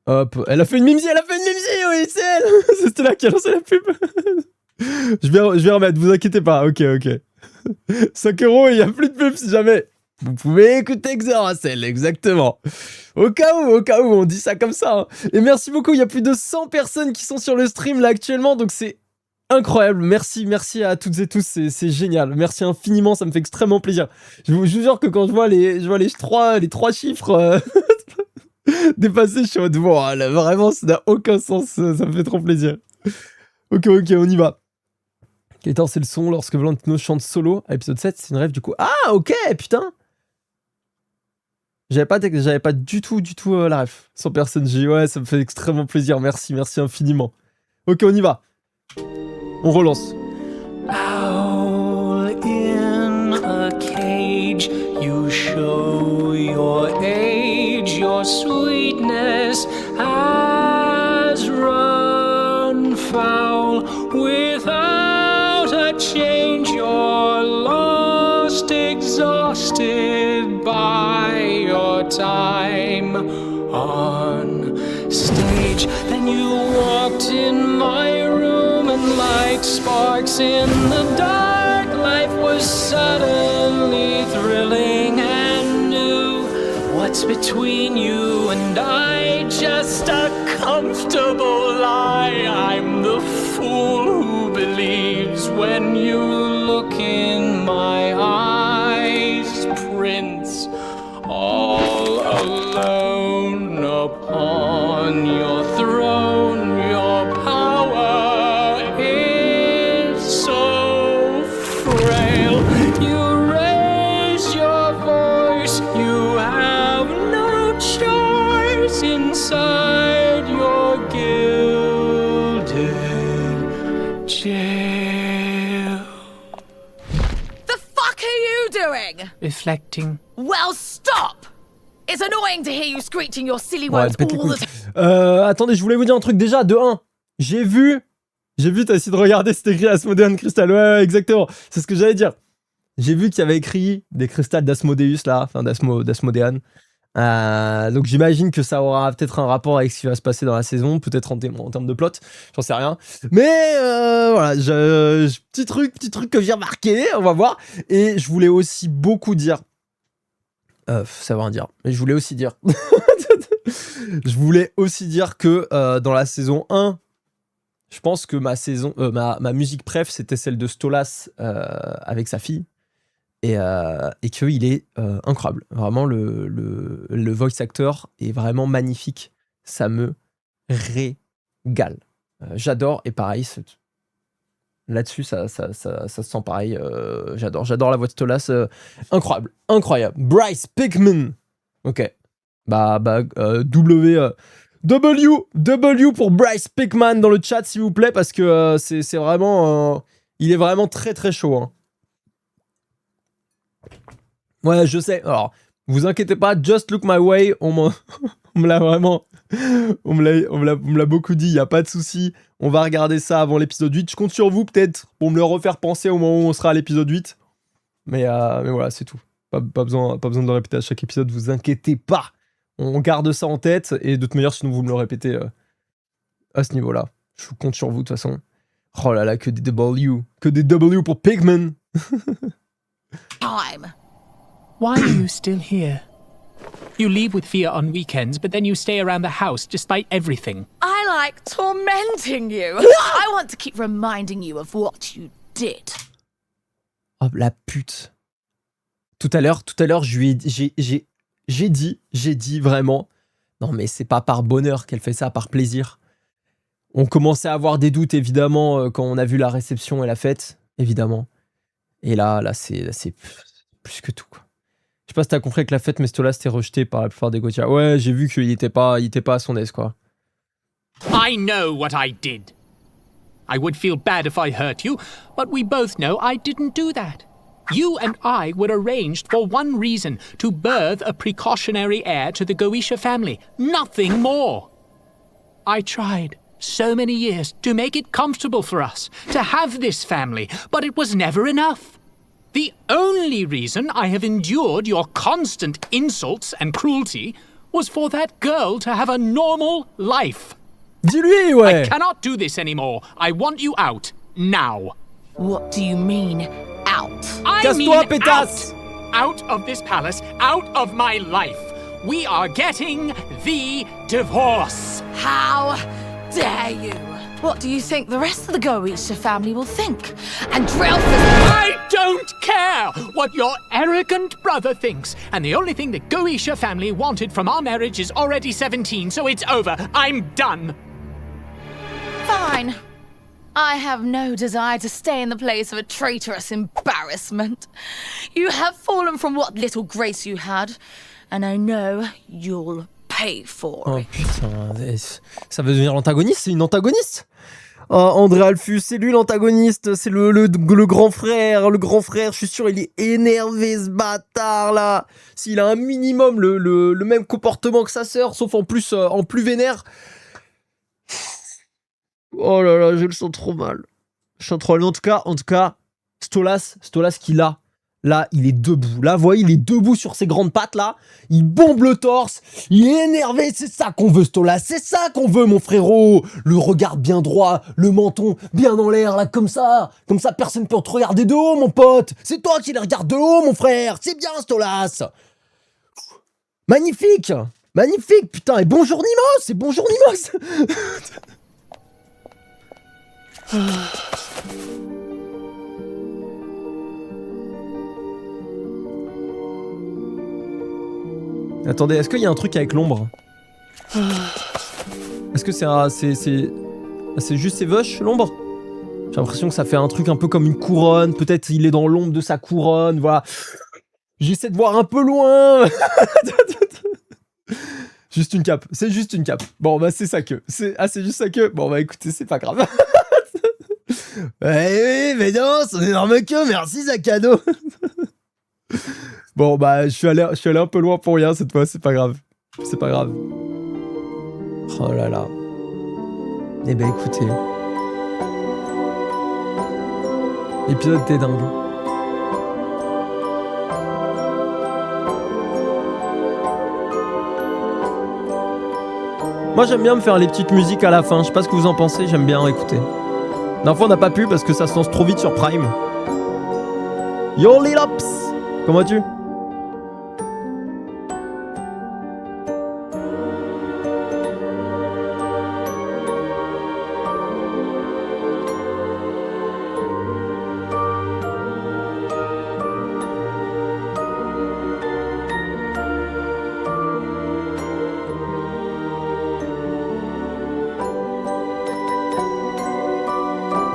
Hop, elle a fait une mimsie, oui, c'est elle. C'était là qui a lancé la pub. je vais remettre, vous inquiétez pas, ok. 5 €, il n'y a plus de pub si jamais. Vous pouvez écouter Xeracel, exactement. Au cas où, on dit ça comme ça. Hein. Et merci beaucoup, il y a plus de 100 personnes qui sont sur le stream là actuellement, donc c'est incroyable. Merci à toutes et tous, c'est génial. Merci infiniment, ça me fait extrêmement plaisir. Je vous jure que quand je vois les trois chiffres dépasser, je suis en mode wow, là, vraiment ça n'a aucun sens, ça me fait trop plaisir. Ok, on y va. Quel temps c'est le son lorsque Valentino chante solo à épisode 7, c'est une rêve du coup. Ah ok, putain. J'avais pas du tout la ref. 100 personnes, ouais, ça me fait extrêmement plaisir, merci infiniment. Ok, on y va. On relance. Owl in a cage, you show your age, your sweetness has run foul. Without a change, you're lost, exhausted by your time on stage. Then you walked in my room and like sparks in the dark, life was suddenly thrilling and What's between you and I? Just a comfortable lie. I'm the fool who believes when you look in my eyes. Prince, all alone upon your throne, your power is so frail. You raise your voice, you have no choice inside your gilded jail. The fuck are you doing? Reflecting. Well, stop! It's annoying to hear you screeching your silly Ouais, words pète les all the couilles. time. Attendez, je voulais vous dire un truc déjà. De 1, j'ai vu, t'as essayé de regarder, c'était écrit Asmodean Crystal. Ouais, exactement. C'est ce que j'allais dire. J'ai vu qu'il y avait écrit des cristals d'Asmodeus là, enfin d'Asmodean. Donc j'imagine que ça aura peut-être un rapport avec ce qui va se passer dans la saison, peut-être en termes de plot, j'en sais rien. Mais voilà, petit truc que j'ai remarqué, on va voir. Et je voulais aussi beaucoup dire. Ça veut rien dire. Mais je voulais aussi dire. Je voulais aussi dire que dans la saison 1, je pense que ma musique préf, c'était celle de Stolas avec sa fille. Et qu'il est incroyable. Vraiment, le voice actor est vraiment magnifique. Ça me régale. J'adore. Et pareil, là-dessus, ça se sent pareil. J'adore la voix de Stolas. Incroyable. Bryce Pickman. Ok. W pour Bryce Pickman dans le chat, s'il vous plaît, parce que c'est vraiment... il est vraiment très très chaud. Hein. Ouais, je sais. Alors, vous inquiétez pas, Just Look My Way, on me l'a vraiment... On me l'a beaucoup dit, il n'y a pas de souci. On va regarder ça avant l'épisode 8. Je compte sur vous, peut-être, pour me le refaire penser au moment où on sera à l'épisode 8. Mais voilà, c'est tout. Pas besoin de le répéter à chaque épisode, vous inquiétez pas. On garde ça en tête, et de toute manière, sinon vous me le répétez à ce niveau-là. Je compte sur vous, de toute façon. Oh là là, que des W. Que des W pour Pigman. Time. Why are you still here? You leave with Fia on weekends, but then you stay around the house despite everything. I like tormenting you. I want to keep reminding you of what you did. Oh, la pute. Tout à l'heure, j'ai dit vraiment, non mais c'est pas par bonheur qu'elle fait ça, par plaisir. On commençait à avoir des doutes évidemment quand on a vu la réception et la fête, évidemment. Et là c'est plus que tout, quoi. Je sais pas si t'as compris que la fête, mais Stolas c'était rejeté par la plupart des Gotia. Ouais, j'ai vu qu'il était pas à son aise, quoi. I know what I did. I would feel bad if I hurt you, but we both know I didn't do that. You and I were arranged for one reason, to birth a precautionary heir to the Goetia family. Nothing more. I tried so many years to make it comfortable for us, to have this family, but it was never enough. The only reason I have endured your constant insults and cruelty was for that girl to have a normal life. Dis-lui, ouais. I cannot do this anymore. I want you out, now. What do you mean, out? I mean Casse-toi, pétasse! out of this palace, out of my life. We are getting the divorce. How dare you? What do you think the rest of the Goetia family will think? And Drelfus... I don't care what your arrogant brother thinks. And the only thing the Goetia family wanted from our marriage is already 17, so it's over. I'm done. Fine. I have no desire to stay in the place of a traitorous embarrassment. You have fallen from what little grace you had, and I know you'll pay for Oh it. putain, ça veut devenir l'antagoniste? C'est une antagoniste? Oh, André Alphus, c'est lui l'antagoniste, c'est le grand frère, je suis sûr il est énervé ce bâtard là. S'il a un minimum le même comportement que sa sœur, sauf en plus vénère. Oh là là, je le sens trop mal. Je sens trop mal. En tout cas, Stolas qu'il a. Là, il est debout. Là, vous voyez, il est debout sur ses grandes pattes, là. Il bombe le torse. Il est énervé. C'est ça qu'on veut, Stolas. C'est ça qu'on veut, mon frérot. Le regard bien droit, le menton bien en l'air, là, comme ça. Comme ça, personne ne peut te regarder de haut, mon pote. C'est toi qui les regardes de haut, mon frère. C'est bien, Stolas. Magnifique! Magnifique, putain, et bonjour Nimos! Et bonjour Nimos! Attendez, est-ce qu'il y a un truc avec l'ombre? Est-ce que c'est juste ses vaches, l'ombre? J'ai l'impression que ça fait un truc un peu comme une couronne. Peut-être il est dans l'ombre de sa couronne, voilà. J'essaie de voir un peu loin. Juste une cape, c'est juste une cape. Bon, bah c'est sa queue. C'est juste sa queue. Bon, bah écoutez, c'est pas grave. Oui, mais non, son énorme queue, merci Zakado. Bon, bah je suis allé un peu loin pour rien cette fois, c'est pas grave. C'est pas grave. Oh là là. Eh ben écoutez. L'épisode était dingue. Moi j'aime bien me faire les petites musiques à la fin, je sais pas ce que vous en pensez, j'aime bien écouter. D'un fois on n'a pas pu parce que ça se lance trop vite sur Prime. Yo Lilops, comment vas-tu?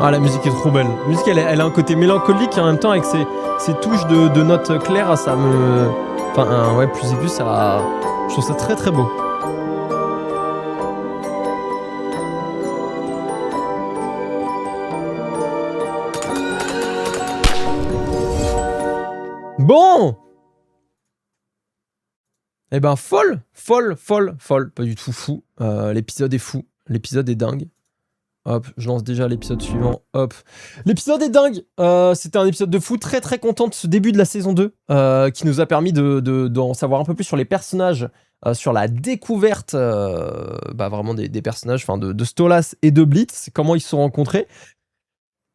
Ah, la musique est trop belle. La musique, elle a un côté mélancolique et en même temps, avec ses touches de notes claires, ça me... Enfin, ouais, plus aigu, ça... Je trouve ça très très beau. Bon! Eh ben, folle. Pas du tout fou. L'épisode est fou. L'épisode est dingue. Hop, je lance déjà l'épisode suivant. Hop. L'épisode est dingue. C'était un épisode de fou. Très très content de ce début de la saison 2 qui nous a permis d'en savoir un peu plus sur les personnages, sur la découverte vraiment des personnages, enfin de Stolas et de Blitz, comment ils se sont rencontrés.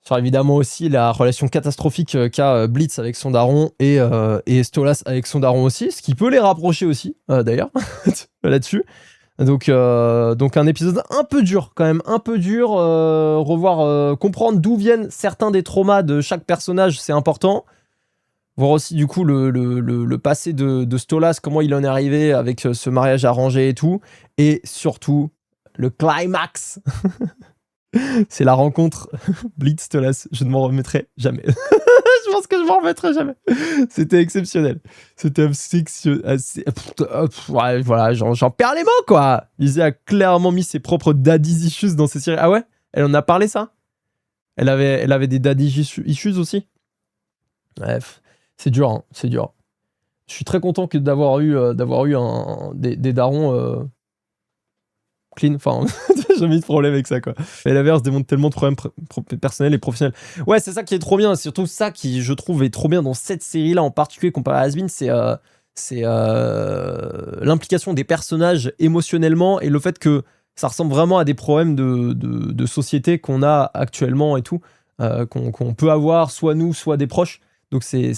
Sur évidemment aussi la relation catastrophique qu'a Blitz avec son daron et Stolas avec son daron aussi, ce qui peut les rapprocher aussi d'ailleurs là-dessus. Donc un épisode un peu dur quand même, un peu dur, comprendre d'où viennent certains des traumas de chaque personnage, c'est important. Voir aussi du coup le passé de Stolas, comment il en est arrivé avec ce mariage arrangé et tout. Et surtout, le climax. C'est la rencontre Blitz-Stolas, je ne m'en remettrai jamais. Je pense que je m'en remettrai jamais. C'était exceptionnel. C'était ouais, voilà, j'en perds les mots, quoi. Izzy a clairement mis ses propres daddy issues dans ses séries. Ah ouais? Elle en a parlé, ça? Elle avait des daddy issues aussi? Bref, c'est dur, hein, c'est dur. Je suis très content d'avoir eu des darons clean, enfin, j'ai jamais eu de problème avec ça, quoi. Et l'inverse démontre tellement de problèmes personnels et professionnels. Ouais, c'est ça qui est trop bien, c'est surtout ça qui, je trouve, est trop bien dans cette série-là, en particulier comparé à Has-Been, c'est l'implication des personnages émotionnellement et le fait que ça ressemble vraiment à des problèmes de société qu'on a actuellement et tout, qu'on peut avoir, soit nous, soit des proches. Donc c'est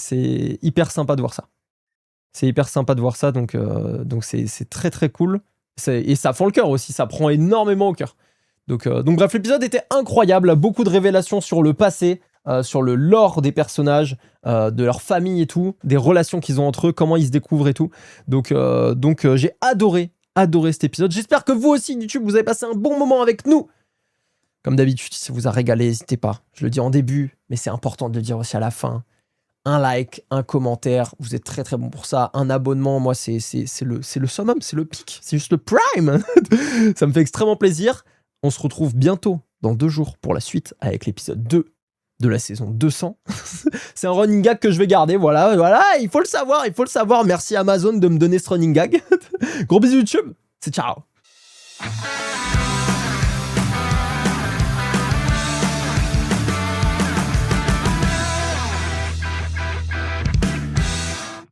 hyper sympa de voir ça. C'est hyper sympa de voir ça, donc c'est très très cool. Et ça fend le cœur aussi, ça prend énormément au cœur. Donc bref, l'épisode était incroyable, beaucoup de révélations sur le passé, sur le lore des personnages, de leur famille et tout, des relations qu'ils ont entre eux, comment ils se découvrent et tout. Donc j'ai adoré cet épisode. J'espère que vous aussi, YouTube, vous avez passé un bon moment avec nous. Comme d'habitude, si ça vous a régalé, n'hésitez pas. Je le dis en début, mais c'est important de le dire aussi à la fin. Un like, un commentaire, vous êtes très très bon pour ça. Un abonnement, moi c'est le summum, c'est le pic, c'est juste le prime. Ça me fait extrêmement plaisir. On se retrouve bientôt, dans 2 jours, pour la suite, avec l'épisode 2 de la saison 200. C'est un running gag que je vais garder, voilà, il faut le savoir. Merci Amazon de me donner ce running gag. Gros bisous YouTube, c'est ciao.